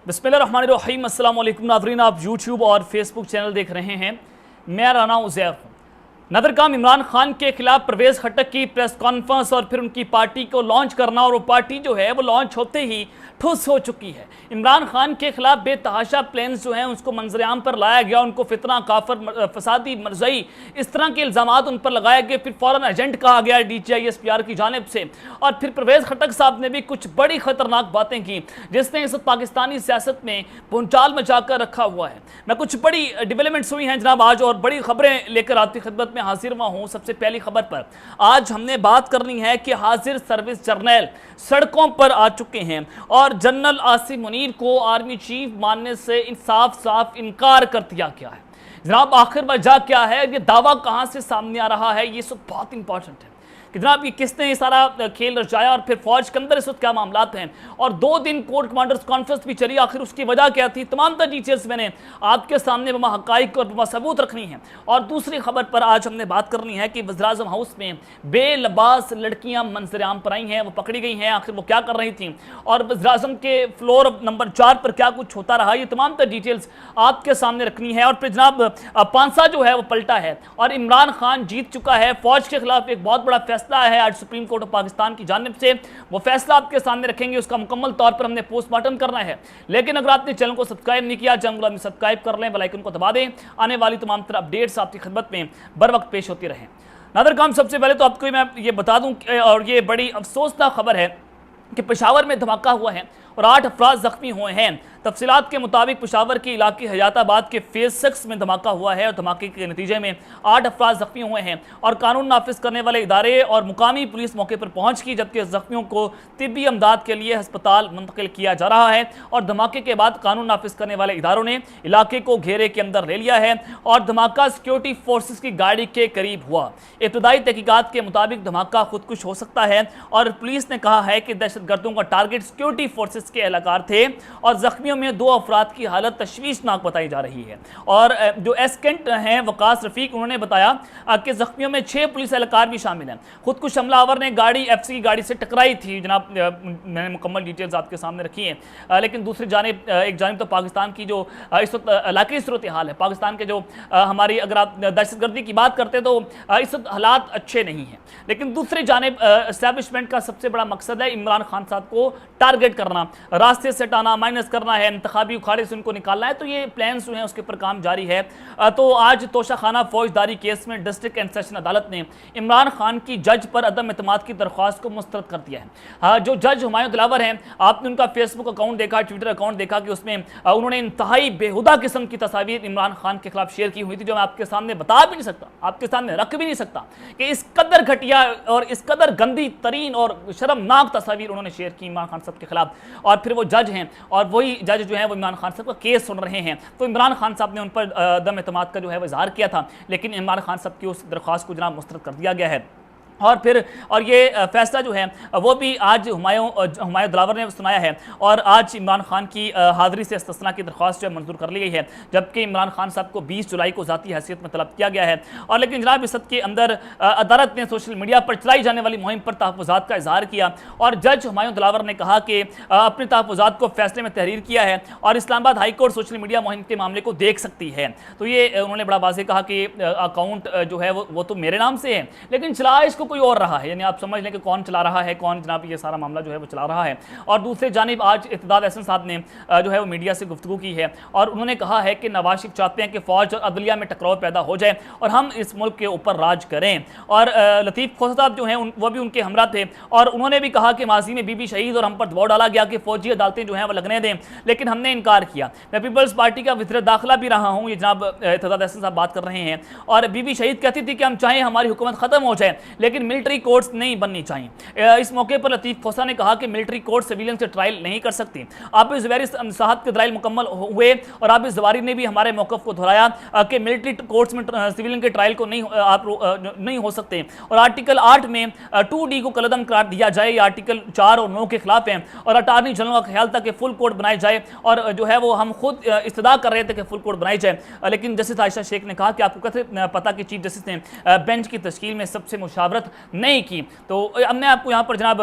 बिस्मिल्लाहिर्रहमानिर्रहीम। अस्सलाम वालेकुम नाज़रीन, आप यूट्यूब और फेसबुक चैनल देख रहे हैं। मैं राना उज़ैर हूँ। नदरकाम इमरान खान के खिलाफ परवेज़ खट्टक की प्रेस कॉन्फ्रेंस और फिर उनकी पार्टी को लॉन्च करना, और वो पार्टी जो है वो लॉन्च होते ही ठुस हो चुकी है। इमरान खान के खिलाफ बेतहाशा प्लान्स जो हैं उसको मंजरेआम पर लाया गया, उनको फितना, काफर, फसादी, मरज़ई, इस तरह के इल्ज़ामात उन पर लगाए गए। फिर फ़ौरन एजेंट कहा गया DGI-SPR की जानिब से, और फिर परवेज़ खट्टक साहब ने भी कुछ बड़ी ख़तरनाक बातें की जिसने इस पाकिस्तानी सियासत में भूचाल मचा कर रखा हुआ है। मैं कुछ बड़ी डेवलपमेंट्स हुई हैं जनाब आज, और बड़ी खबरें लेकर आपकी खिदमत में हाजिर हुआ हूँ। सबसे पहली खबर पर आज हमने बात करनी है कि हाजिर सर्विस जर्नल सड़कों पर आ चुके हैं और जनरल आसिम मुनीर को आर्मी चीफ मानने से साफ साफ इनकार कर दिया गया है। जनाब आखिर वजह क्या है, ये दावा कहां से सामने आ रहा है, ये सब बहुत इंपॉर्टेंट है कि जनाब ये किसने ये सारा खेल रचाया और फिर फौज के अंदर इस वक्त क्या मामलात हैं। और 2 दिन कोर कमांडर्स कॉन्फ्रेंस भी चली, आखिर उसकी वजह क्या थी, तमाम डिटेल्स मैंने आपके सामने बमा हकाइक और बमा सबूत रखनी है। और दूसरी खबर पर आज हमने बात करनी है कि वज़ीर-ए-आज़म हाउस में बेलबास लड़कियां मंजर-ए-आम पर आई हैं, वो पकड़ी गई हैं, आखिर वो क्या कर रही थी और वज़ीर-ए-आज़म के फ्लोर नंबर 4 पर क्या कुछ होता रहा, ये तमाम डिटेल्स आपके सामने रखनी है। और फिर जनाब पांसा जो है वो पलटा है और इमरान खान जीत चुका है। फौज के खिलाफ एक बहुत बड़ा फैसला है आज सुप्रीम कोर्ट ऑफ पाकिस्तान की जानिब से, वो फैसला आपके सामने रखेंगे। उसका मुकम्मल तौर पर हमने पोस्टमार्टम करना है। लेकिन अगर आपने चैनल को सब्सक्राइब नहीं किया, चैनल को सब्सक्राइब कर लें, बेल आइकन को दबा दें। आने वाली तमाम तरह अपडेट्स आपकी खिदमत में बर वक्त पेश होती रहें। नादरकाम, सबसे पहले तो आपको मैं ये बता दूं, और ये बड़ी अफसोसनाक खबर है कि पेशावर में धमाका हुआ है और 8 अफराद जख्मी हुए हैं। तफसीलात के मुताबिक पेशावर के इलाके हयाताबाद के फेज 6 में धमाका हुआ है और धमाके के नतीजे में 8 अफराद जख्मी हुए हैं और कानून नाफिज करने वाले इदारे और मुकामी पुलिस मौके पर पहुंच गई, जबकि जख्मियों को तिब्बी अमदाद के लिए अस्पताल मुंतकिल किया जा रहा है। और धमाके के बाद कानून नाफिज करने वाले इदारों ने इलाके को घेरे के अंदर ले लिया है और धमाका सिक्योरिटी फोर्सेज की गाड़ी के करीब हुआ। इब्तदाई तहकीकात के मुताबिक धमाका खुदकुश हो सकता है और पुलिस ने कहा है कि दहशतगर्दों का टारगेट सिक्योरिटी फोर्सेज के एहलकार थे और जख्मियों में 2 अफराद की हालत तशवीशनाक बताई जा रही है। और जो एस्केंट हैं वकास रफीक, उन्होंने बताया कि जख्मियों में 6 पुलिस एहलकार भी शामिल हैं। खुदकुश हमलावर ने गाड़ी FC की गाड़ी से टकराई थी। जनाब मैंने मुकम्मल डिटेल्स आपके सामने रखी हैं। लेकिन दूसरी जानिब एक जानिब तो पाकिस्तान की जो इस वक्त इलाकी सूरत हाल है, पाकिस्तान के जो हमारी, अगर आप दहशतगर्दी की बात करते तो इस वक्त हालात अच्छे नहीं हैं। लेकिन दूसरी जानिब एस्टैब्लिशमेंट का सबसे बड़ा मकसद है इमरान खान साहब को टारगेट करना, रास्ते से हटाना, माइनस करना है, इंतखाबी उखाड़े से उनको निकालना है। तो ये प्लान्स जो हैं उसके ऊपर काम जारी है। तो आज तोशाखाना फौजदारी केस में डिस्ट्रिक्ट एंड सेशन अदालत ने इमरान खान की जज पर अदम एतमाद की दरख्वास्त को मुस्तरद कर दिया है। जो जज हुमायूं दिलावर हैं, आपने उनका फेसबुक अकाउंट देखा, ट्विटर अकाउंट देखा कि उसमें उन्होंने इंतहाई बेहुदा किस्म की तस्वीर इमरान खान के खिलाफ शेयर की हुई थी, जो मैं आपके सामने बता भी नहीं सकता, आपके सामने रख भी नहीं सकता कि इस कदर घटिया और इस कदर गंदी तरीन और शर्मनाक तस्वीर उन्होंने शेयर की इमरान खान साहब के खिलाफ। और फिर वो जज हैं और वही जज जो है वो इमरान खान साहब का केस सुन रहे हैं। तो इमरान खान साहब ने उन पर अदम एतमाद का जो है वो इजहार किया था, लेकिन इमरान खान साहब की उस दरख्वास्त को जनाब मुस्तरद कर दिया गया है। और ये फैसला जो है वो भी आज हुमायूं दिलावर ने सुनाया है और आज इमरान खान की हाज़िरी से इस्तिस्ना की दरख्वास्त जो है मंजूर कर ली गई है, जबकि इमरान खान साहब को 20 जुलाई को ज़ाती हैसियत में तलब किया गया है। और लेकिन जनाब इस के अंदर अदालत ने सोशल मीडिया पर चलाई जाने वाली मुहिम पर तहफ़्फ़ुज़ात का इजहार किया और जज हुमायूं दिलावर ने कहा कि अपने तहफ़्फ़ुज़ात को फैसले में तहरीर किया है और Islamabad high court social media मुहिम के मामले को देख सकती है। तो ये उन्होंने बड़ा वाज़ेह कहा कि अकाउंट जो है वो तो मेरे नाम से है, लेकिन चला इसको कोई और रहा है। यानी आप समझ लें कि कौन चला रहा है, कौन जनाब ये सारा मामला जो है वो चला रहा है। और दूसरी जानिब आज इत्तेदाद एहसन साहब ने जो है वो मीडिया से गुफ्तगू की है और उन्होंने कहा है कि नवाज शरीफ चाहते हैं कि फौज और अदलिया में टकराव पैदा हो जाए और हम इस मुल्क के ऊपर राज करें। और लतीफ़ खोसा साहब जो हैं वो भी उनके हमरा थे और उन्होंने भी कहा कि माजी में बीबी शहीद और हम पर दबाव डाला गया कि फौजी अदालतें जो हैं वो लगने दें, लेकिन हमने इनकार किया। मैं पीपल्स पार्टी का वज़ीर दाखिला भी रहा हूँ, ये जनाब इत्तेदाद एहसन साहब बात कर रहे हैं। और बीबी शहीद कहती थी कि हम चाहें हमारी हुकूमत ख़त्म हो जाए लेकिन मिलिट्री कोर्ट्स नहीं बननी चाहिए। इस मौके पर लतीफ़ खोसा ने कहा कि मिलिट्री कोर्ट सिविलियन से ट्रायल नहीं कर सकती। आबिद ज़ुबैरी साहब के दलाइल मुकम्मल हुए और आबिद ज़वारी ने भी हमारे मौक़िफ़ को दोहराया कि मिलिट्री कोर्ट्स में सिविलियन के ट्रायल को नहीं हो सकते और आर्टिकल 8 में 2D को कलअदम करार दिया जाए। या आर्टिकल 4 और 9 के खिलाफ है और अटारनी जनरल का ख्याल था कि फुल कोर्ट बनाए जाए और जो है वो हम खुद इस्तदा कर रहे थे कि फुल कोर्ट बनाई जाए, लेकिन जस्टिस आयशा शेख ने कहा कि आपको कैसे पता कि चीफ जस्टिस ने बेंच की तश्कील में सबसे मुशावरत नहीं की। तो हमने आपको यहाँ पर जनाब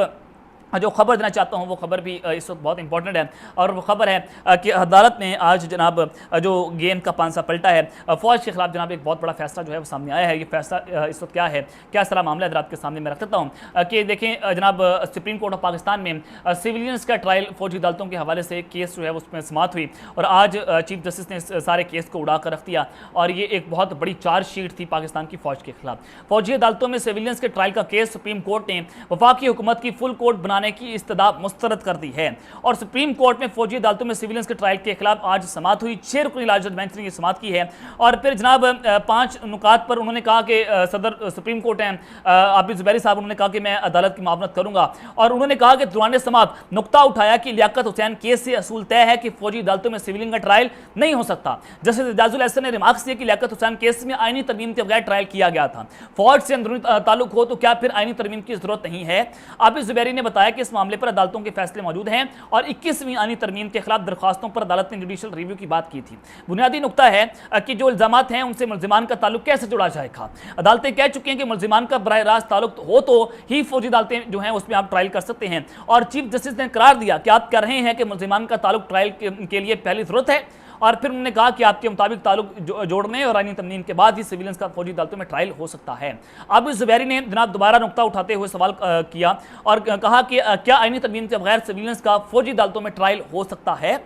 जो खबर देना चाहता हूँ वो खबर भी इस वक्त बहुत इंपॉर्टेंट है, और वो खबर है कि अदालत ने आज जनाब जो गेम का पांसा पलटा है, फ़ौज के खिलाफ जनाब एक बहुत बड़ा फैसला जो है वो सामने आया है। ये फैसला इस वक्त क्या है, क्या सारा मामला है, आपके सामने मैं रख देता हूँ कि देखें जनाब सुप्रीम कोर्ट ऑफ पाकिस्तान में सिविलियंस का ट्रायल फौजी अदालतों के हवाले से केस जो है उसमें समाप्त हुई, और आज चीफ जस्टिस ने इस सारे केस को उड़ा कर रख दिया, और ये एक बहुत बड़ी चार्जशीट थी पाकिस्तान की फ़ौज के खिलाफ। फौजी अदालतों में सिविलियंस के ट्रायल का केस सुप्रीम कोर्ट ने वफाकी हुकूमत की फुल कोर्ट बनाने की इस्तदा मुस्तरद कर दी है, और सुप्रीम कोर्ट में फौजी अदालतों में सिविलियंस के ट्रायल के खिलाफ आज समाअत हुई। 6 रुकनी लाजत बेंच ने समाअत की है, और फिर जनाब 5 नुकात पर उन्होंने कहा कि सदर सुप्रीम कोर्ट हैं आबिद ज़ुबैरी साहब, उन्होंने कहा कि मैं अदालत की मामलत करूंगा, और उन्होंने कहा कि दौरान समाअत नुक्ता उठाया कि लियाकत हुसैन केस से असूल तय है कि फौजी अदालतों में सिविलियन का ट्रायल नहीं हो सकता। जस्टिस एजाजुल एहसन ने रिमार्क्स दिए कि लियाकत हुसैन केस में आईनी तरमीम के बगैर ट्रायल किया गया था, फौज से अंदरूनी ताल्लुक हो तो क्या फिर आईनी तरमीम की जरूरत नहीं है। आबिद ज़ुबैरी ने बताया कि इस मामले पर अदालतों के फैसले मौजूद हैं, और 21वीं आईनी तरमीम के खिलाफ दरखास्तों पर अदालत ने जुडिशल रिव्यू की बात की थी। बुनियादी नुकता है कि जो इल्जामात हैं उनसे मुल्जिमान का ताल्लुक कैसे जोड़ा जाएगा। अदालतें कह चुकी हैं कि मुल्जिमान का बराह रास्त ताल्लुक हो तो ही फौजी अदालतें जो हैं उसमें आप ट्रायल कर सकते हैं, और चीफ जस्टिस ने करार दिया कि आप कह रहे हैं कि मुल्जिमान का ताल्लुक ट्रायल के लिए पहली जरूरत है, और फिर उन्होंने कहा कि आपके मुताबिक ताल्लुक जोड़ने और आईनी तरमीम के बाद ही सिविलियंस का फौजी अदालतों में ट्रायल हो सकता है। आबिद ज़ुबैरी ने जनाब दोबारा नुक्ता उठाते हुए सवाल किया और कहा कि क्या आईनी तरमीम के बगैर सिविलियंस का फौजी अदालतों में ट्रायल हो सकता है।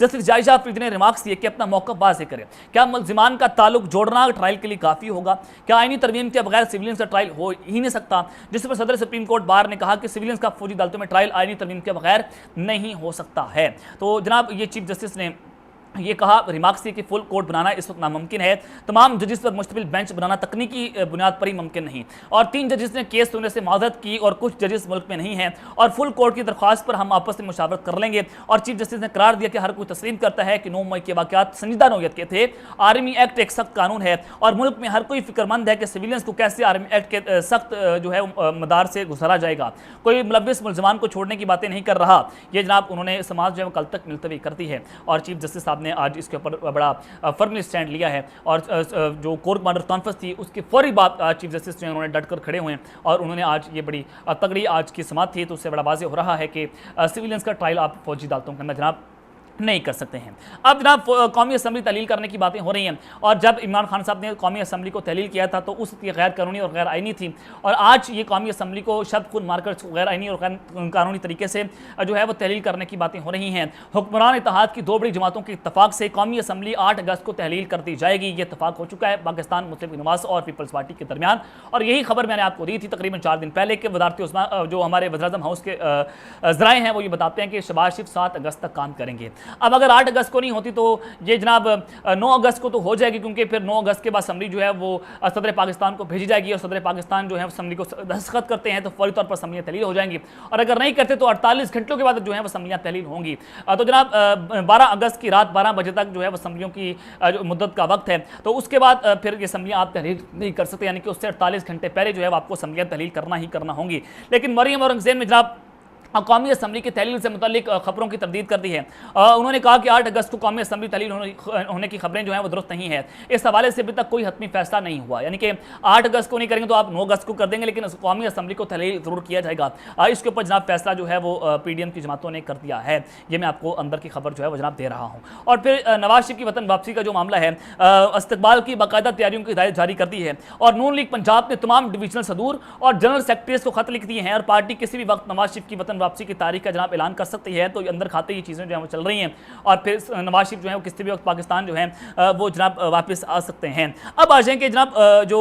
जस्टिस जायशा अफरीदी ने रिमार्क्स दिए कि अपना मौका वाज़ेह करें, क्या मुल्जिमान का ताल्लुक जोड़ना ट्रायल के लिए काफ़ी होगा, क्या आईनी तरमीम के बगैर सिविलियंस का ट्रायल हो ही नहीं सकता। जिस पर सदर सुप्रीम कोर्ट बार ने कहा कि सिविलियंस का फौजी अदालतों में ट्रायल आईनी तरमीम के बगैर नहीं हो सकता है। तो जनाब ये चीफ जस्टिस ने ये कहा, रिमार्क्स थी कि फुल कोर्ट बनाना इस वक्त नामुमकिन है, तमाम जजेस पर मुश्तमिल बेंच बनाना तकनीकी बुनियाद पर ही मुमकिन नहीं, और 3 जजेस ने केस सुनने से माजरत की और कुछ जजेस मुल्क में नहीं हैं, और फुल कोर्ट की दरख्वास्त पर हम आपस में मुशावरत कर लेंगे। और चीफ जस्टिस ने करार दिया कि हर कोई तस्लीम करता है कि 9 मई के वाक़यात संजीदा नौयत के थे। आर्मी एक्ट एक सख्त कानून है, और मुल्क में हर कोई फिक्रमंद है कि सिविलियंस को कैसे आर्मी एक्ट के सख्त जो है मदार से गुजारा जाएगा। कोई मुलव्विस मुल्ज़िमान को छोड़ने की बातें नहीं कर रहा। ये जनाब उन्होंने समाज जो है कल तक मुलतवी कर दी है, और चीफ जस्टिस साहब ने आज इसके ऊपर बड़ा फर्मली स्टैंड लिया है, और जो कोर कमांडर कॉन्फ्रेंस थी उसके फौरी बाद चीफ जस्टिस जो उन्होंने डट कर खड़े हुए हैं, और उन्होंने आज ये बड़ी तगड़ी आज की समाअत थी, तो उससे बड़ा वाज़ेह हो रहा है कि सिविलियंस का ट्रायल आप फौजी अदालतों के अंदर जनाब नहीं कर सकते हैं। अब जनाब कौमी असम्बली तहलील करने की बातें हो रही हैं, और जब इमरान खान साहब ने कौमी असम्बली को तहलील किया था तो उस गैर कानूनी और गैर आइनी थी, और आज ये कौमी असम्बली को शब्द खुद मारकर गैर आइनी और गैर कानूनी तरीके से जो है वो तहलील करने की बातें हो रही हैं। हुक्मरान इत्तेहाद की 2 बड़ी जमातों के इत्तफाक से कौमी असम्बली 8 अगस्त को तहलील कर दी जाएगी। ये इत्तफाक हो चुका है पाकिस्तान मुस्लिम लीग नवाज़ और पीपल्स पार्टी के दरमियान, और यही खबर मैंने आपको दी थी तकरीबन 4 दिन पहले कि वज़ारत उस्मा जो हमारे वज़ीर-ए-आज़म हाउस के ज़राए हैं वो ये बताते हैं कि शहबाज शरीफ 7 अगस्त तक काम करेंगे। अब अगर 8 अगस्त को नहीं होती तो ये जनाब 9 अगस्त को तो हो जाएगी, क्योंकि फिर 9 अगस्त के बाद असम्बली जो है वो सदर पाकिस्तान को भेजी जाएगी, और सदर पाकिस्तान जो है असम्बली को दस्तखत करते हैं तो फौरी तौर पर असम्बलियाँ तहलील हो जाएंगी, और अगर नहीं करते तो 48 घंटों के बाद जो है वो असम्बलियाँ तहलील होंगी। तो जनाब 12 अगस्त की रात 12 बजे तक जो है वो असम्बलियों की जो मुद्दत का वक्त है, तो उसके बाद फिर ये असम्बलियाँ आप तहलील नहीं कर सकते, यानी कि उससे 48 घंटे पहले जो है आपको असम्बलियाँ तहलील करना ही करना होंगी। लेकिन मरियम औरंगज़ेब ने जनाब कौमी असम्बली की तहलील से मुतालिक खबरों की तरदीद कर दी है। उन्होंने कहा कि 8 अगस्त को कौमी असम्बली तहलील होने की खबरें जो हैं वो दुरुस्त नहीं है। इस हवाले से अभी तक कोई हतमी फैसला नहीं हुआ, यानी कि 8 अगस्त को नहीं करेंगे तो आप 9 अगस्त को कर देंगे, लेकिन कौमी असम्बली को तहलील जरूर किया जाएगा। इसके ऊपर जनाब फैसला जो है वो PDM की जमातों ने कर दिया है। ये मैं आपको अंदर की खबर जो है वो जनाब दे रहा हूँ। और फिर नवाज शरीफ की वतन वापसी का जो मामला है, इस्तकबाल की बाकायदा तैयारियों की हिदायत जारी कर दी है, और नून लीग पंजाब ने तमाम डिवीजनल सदूर और जनरल सेक्रेटरीज को खत लिख दिए हैं, और पार्टी किसी भी वक्त नवाज शरीफ की वतन वापसी की तारीख का जनाब ऐलान कर सकती है। तो अंदर खाते ये चीज़ें जो है वो चल रही हैं, और फिर नवाज शरीफ जो है वो किसी भी वक्त पाकिस्तान जो है वो जनाब वापस आ सकते हैं। अब आ जाएंगे जनाब जो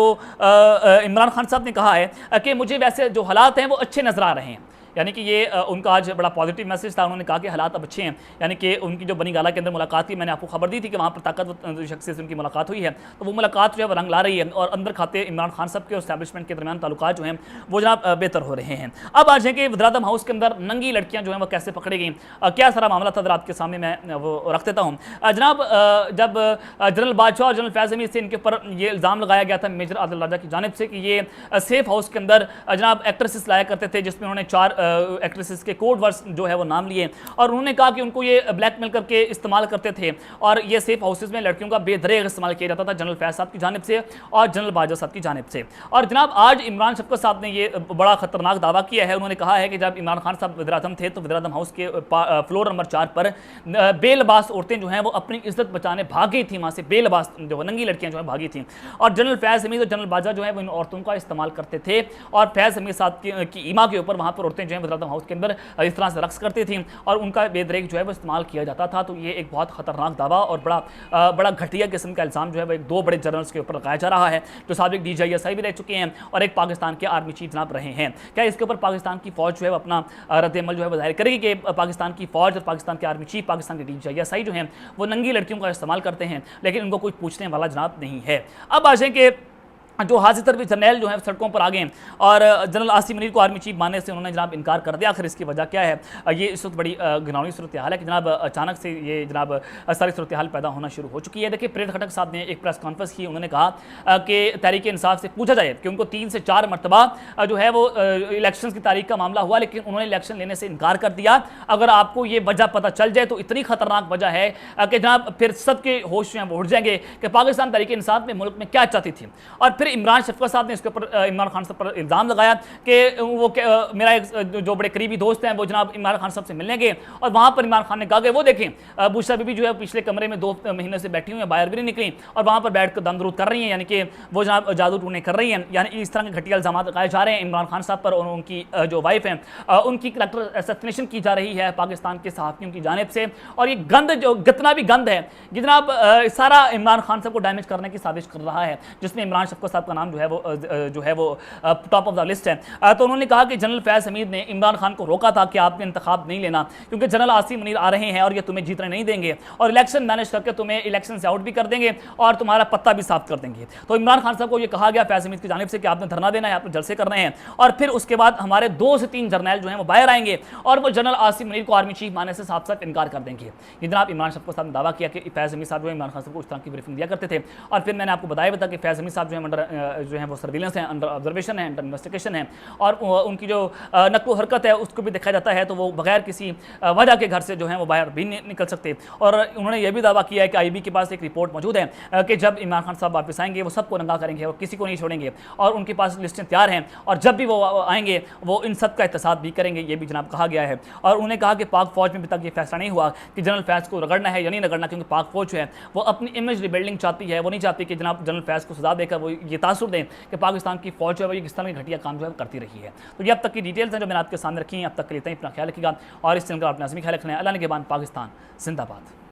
इमरान खान साहब ने कहा है कि मुझे वैसे जो हालात हैं वो अच्छे नजर आ रहे हैं, यानी कि ये उनका आज बड़ा पॉजिटिव मैसेज था। उन्होंने कहा कि हालात अब अच्छे हैं, यानी कि उनकी जो बनी गाला के अंदर मुलाकात थी, मैंने आपको खबर दी थी कि वहाँ पर ताकतवर शख्स से उनकी मुलाकात हुई है, तो वो मुलाकात जो है वो रंग ला रही है, और अंदर खाते इमरान खान साहब के और एस्टैब्लिशमेंट के दरमियान ताल्लुकात जो हैं वो जनाब बेहतर हो रहे हैं। अब आज है कि वज़ीर-ए-आज़म हाउस के अंदर नंगी लड़कियाँ जो हैं वो कैसे पकड़ी गई, क्या सारा मामला था आपके सामने मैं वो रख देता हूँ। जनाब जब जनरल बादशाह और जनरल फैज़ हमीद से इनके ऊपर ये इल्ज़ाम लगाया गया था मेजर आदिल राजा की जानिब से कि ये सेफ हाउस के अंदर जनाब एक्ट्रेसेस लाया करते थे, जिसमें उन्होंने 4 एक्ट्रेसेस के कोड वर्ड्स जो है वो नाम लिए और उन्होंने कहा कि उनको ये ब्लैकमेल करके इस्तेमाल करते थे और ये सेफ हाउसेज में लड़कियों का बेदरेग इस्तेमाल किया जाता था जनरल फैज साहब की जानिब से और जनरल बाजवा साहब की जानिब से। और जनाब आज इमरान शफकत साहब ने ये बड़ा खतरनाक दावा किया है। उन्होंने कहा है कि जब इमरान खान साहब वज़ीर-ए-आज़म थे तो वज़ीर-ए-आज़म हाउस के फ्लोर नंबर 4 पर बेलबास औरतें जो हैं वो अपनी इज्जत बचाने भागी थी वहाँ से, बेलबास जो नंगी लड़कियाँ जो है भागी थी और जनरल फैज़ हमीद और जनरल बाजवा जो है वो इन औरतों का इस्तेमाल करते थे और फैज़ हमीद साहब की ईमा के ऊपर वहाँ पर औरतें जो है वज़ीर-ए-आज़म हाउस के अंदर इस तरह से रक्स करती थी और उनका बेदरेक जो है वो इस्तेमाल किया जाता था। तो ये एक बहुत खतरनाक दावा और बड़ा घटिया किस्म का इल्ज़ाम जो है वो एक दो बड़े जनरल्स के ऊपर लगाया जा रहा है जो साबिक DGI भी रह चुके हैं और एक पाकिस्तान के आर्मी चीफ जनाब रहे हैं। क्या इसके ऊपर पाकिस्तान की फौज जो है वो अपना रद्द-ए-अमल जो है वो जाहिर करेगी कि पाकिस्तान की फौज और पाकिस्तान के आर्मी चीफ, पाकिस्तान के DGI जो हैं वो नंगी लड़कियों का इस्तेमाल करते हैं लेकिन उनको कुछ पूछने वाला जनाब नहीं है। अब आ जाए कि जो हाजिर भी जर्नैल जो है सड़कों पर आ गए और जनरल आसिम मुनीर को आर्मी चीफ मानने से उन्होंने जनाब इनकार कर दिया। आखिर इसकी वजह क्या है? ये इस वक्त बड़ी घिनौनी सूरत हाल है कि जनाब अचानक से ये जनाब सारी सूरत हाल पैदा होना शुरू हो चुकी है। देखिए परेड खटक साहब ने एक प्रेस कॉन्फ्रेंस की, उन्होंने कहा कि तहरीक इंसाफ से पूछा जाए कि उनको 3 से 4 मरतबा जो है वो इलेक्शन की तारीख का मामला हुआ लेकिन उन्होंने इलेक्शन लेने से इनकार कर दिया। अगर आपको ये वजह पता चल जाए तो इतनी खतरनाक वजह है कि जनाब फिर सबके होश जो हैं वो उड़ जाएंगे कि पाकिस्तान तहरीक इंसाफ में मुल्क में क्या चाहती थी। और फिर इमरान शफकत साहब ने इसके ऊपर इमरान खान साहब पर इल्ज़ाम लगाया कि वो मेरा एक जो बड़े करीबी दोस्त हैं वो जनाब इमरान खान साहब से मिलने गए और वहाँ पर इमरान खान ने कहा कि वो देखें बुशरा बीबी जो है पिछले कमरे में 2 महीने से बैठी हुई हैं, बाहर भी नहीं निकली और वहाँ पर बैठ कर दमदरूद कर रही हैं, यानी कि वो जनाब जादू टूने कर रही हैं। यानी इस तरह के घटिया इल्ज़ाम लगाए जा रहे हैं इमरान खान साहब पर और उनकी जो वाइफ हैं उनकी करैक्टर असैसिनेशन की जा रही है पाकिस्तान के सहाफ़ियों की जानिब से। और ये गंद जो जितना भी गंद है ये जनाब सारा इमरान खान साहब को डैमेज करने की साजिश कर रहा है जिसमें इमरान शफकत साहब का नाम जो है वो टॉप ऑफ द लिस्ट है। तो उन्होंने कहा कि जनरल फैज़ हमीद ने इमरान खान को रोका था कि आपने इंतखाब नहीं लेना क्योंकि जनरल आसिम मुनीर आ रहे हैं और ये तुम्हें जीतने नहीं देंगे और इलेक्शन मैनेज करके तुम्हें इलेक्शन से आउट भी कर देंगे और तुम्हारा पत्ता भी साफ कर देंगे। तो इमरान खान साहब को ये कहा गया फैज़ हमीद की जानिब से कि आपने धरना देना है, आपने जलसे करने हैं और फिर उसके बाद हमारे 2 से 3 जर्नैल जो हैं वो बाहर आएंगे और वो जनरल आसिम मुनीर को आर्मी चीफ मानने से साफ साफ इनकार कर देंगे। ये जनाब इमरान शफकत साहब ने दावा किया कि फैज़ हमीद साहब जो है इमरान खान साहब को उस तरह की ब्रीफिंग दिया करते थे और फिर मैंने आपको बताया था कि फैज़ हमीद साहब जो है अंडर जो है वो सर्विलेंस है, अंडर ऑब्जर्वेशन है, अंडर इन्वेस्टिगेशन है और उनकी जो नक्लो हरकत है उसको भी देखा जाता है तो वो बगैर किसी वजह के घर से जो है वो बाहर भी नहीं निकल सकते। और उन्होंने ये भी दावा किया है कि IB के पास एक रिपोर्ट मौजूद है कि जब इमरान खान साहब वापस आएंगे वो सबको नंगा करेंगे और किसी को नहीं छोड़ेंगे और उनके पास लिस्टें तैयार हैं और जब भी वो आएंगे वो इन सब का एहतसाब भी करेंगे, ये भी जनाब कहा गया है। और उन्होंने कहा कि पाक फौज में अभी तक ये फैसला नहीं हुआ कि जनरल फैज़ को रगड़ना है या नहीं रगड़ना क्योंकि पाक फौज जो है वो अपनी इमेज रिबिल्डिंग चाहती है, वो नहीं चाहती कि जनाब जनरल फैज़ को सजा देकर वो ये तासुर दें कि पाकिस्तान की फौज जो है वो किस तरह की घटिया काम जो है करती रही है। तो ये अब तक की डिटेल्स हैं जो मैंने आपके सामने रखी हैं। अब तक के लिए इतना ख्याल रखिएगा और इस चैनल का अपना लाज़मी ख्याल रखना है। अल्लाह ने के बाद पाकिस्तान जिंदाबाद।